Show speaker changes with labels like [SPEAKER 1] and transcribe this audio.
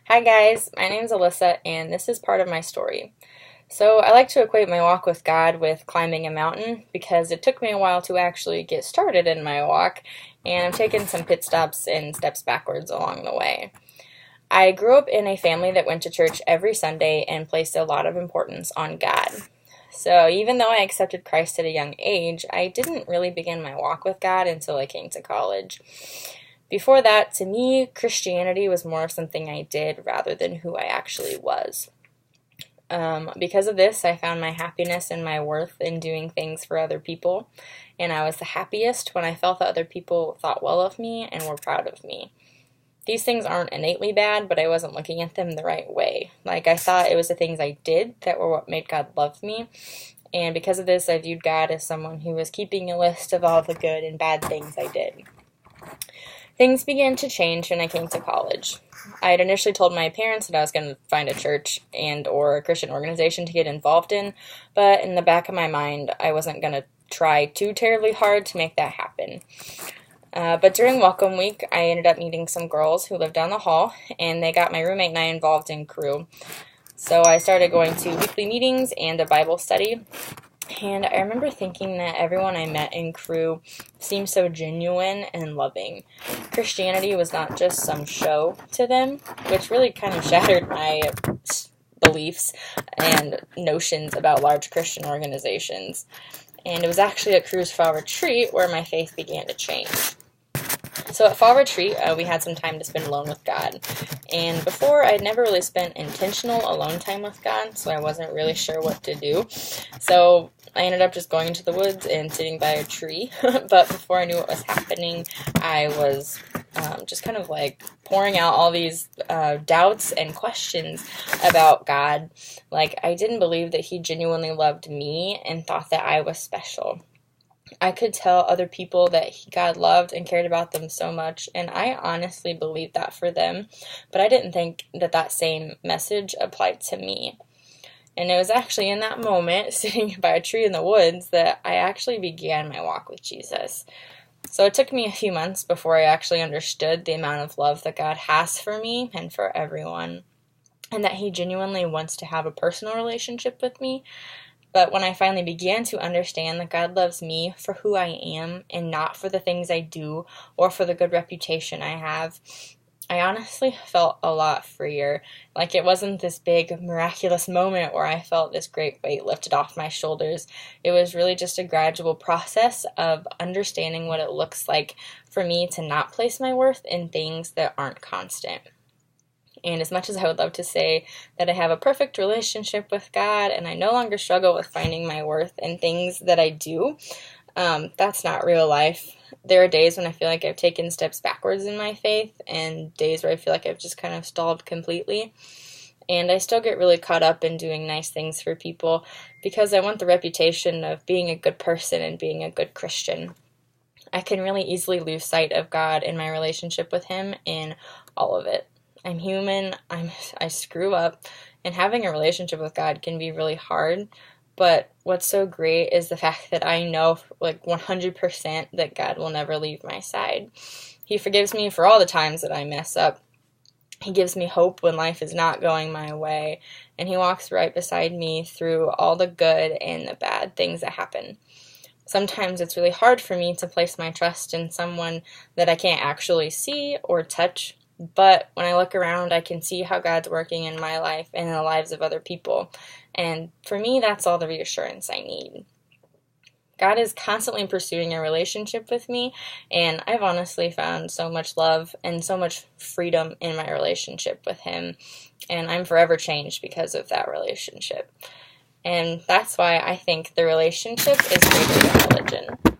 [SPEAKER 1] Hi guys, my name is Alyssa and this is part of my story. So I like to equate my walk with God with climbing a mountain because it took me a while to actually get started in my walk, and I've taken some pit stops and steps backwards along the way. I grew up in a family that went to church every Sunday and placed a lot of importance on God. So even though I accepted Christ at a young age, I didn't really begin my walk with God until I came to college. Before that, to me, Christianity was more of something I did rather than who I actually was. Because of this, I found my happiness and my worth in doing things for other people, and I was the happiest when I felt that other people thought well of me and were proud of me. These things aren't innately bad, but I wasn't looking at them the right way. Like, I thought it was the things I did that were what made God love me, and because of this, I viewed God as someone who was keeping a list of all the good and bad things I did. Things began to change when I came to college. I had initially told my parents that I was going to find a church and or a Christian organization to get involved in, but in the back of my mind, I wasn't going to try too terribly hard to make that happen. But during Welcome Week, I ended up meeting some girls who lived down the hall, and they got my roommate and I involved in Crew. So I started going to weekly meetings and a Bible study. And I remember thinking that everyone I met in Crew seemed so genuine and loving. Christianity was not just some show to them, which really kind of shattered my beliefs and notions about large Christian organizations. And it was actually at Crew's Fall Retreat where my faith began to change. So at Fall Retreat, we had some time to spend alone with God. And before, I'd never really spent intentional alone time with God, so I wasn't really sure what to do. So I ended up just going into the woods and sitting by a tree. But before I knew what was happening, I was just kind of like pouring out all these doubts and questions about God. Like, I didn't believe that He genuinely loved me and thought that I was special. I could tell other people that God loved and cared about them so much, and I honestly believed that for them, but I didn't think that that same message applied to me. And it was actually in that moment, sitting by a tree in the woods, that I actually began my walk with Jesus. So it took me a few months before I actually understood the amount of love that God has for me and for everyone, and that He genuinely wants to have a personal relationship with me. But when I finally began to understand that God loves me for who I am and not for the things I do or for the good reputation I have, I honestly felt a lot freer. Like, it wasn't this big miraculous moment where I felt this great weight lifted off my shoulders. It was really just a gradual process of understanding what it looks like for me to not place my worth in things that aren't constant. And as much as I would love to say that I have a perfect relationship with God and I no longer struggle with finding my worth in things that I do, that's not real life. There are days when I feel like I've taken steps backwards in my faith and days where I feel like I've just kind of stalled completely. And I still get really caught up in doing nice things for people because I want the reputation of being a good person and being a good Christian. I can really easily lose sight of God and my relationship with Him in all of it. I'm human, I screw up, and having a relationship with God can be really hard, but what's so great is the fact that I know, like 100%, that God will never leave my side. He forgives me for all the times that I mess up. He gives me hope when life is not going my way, and He walks right beside me through all the good and the bad things that happen. Sometimes it's really hard for me to place my trust in someone that I can't actually see or touch. But when I look around, I can see how God's working in my life and in the lives of other people. And for me, that's all the reassurance I need. God is constantly pursuing a relationship with me, and I've honestly found so much love and so much freedom in my relationship with Him. And I'm forever changed because of that relationship. And that's why I think the relationship is greater than religion.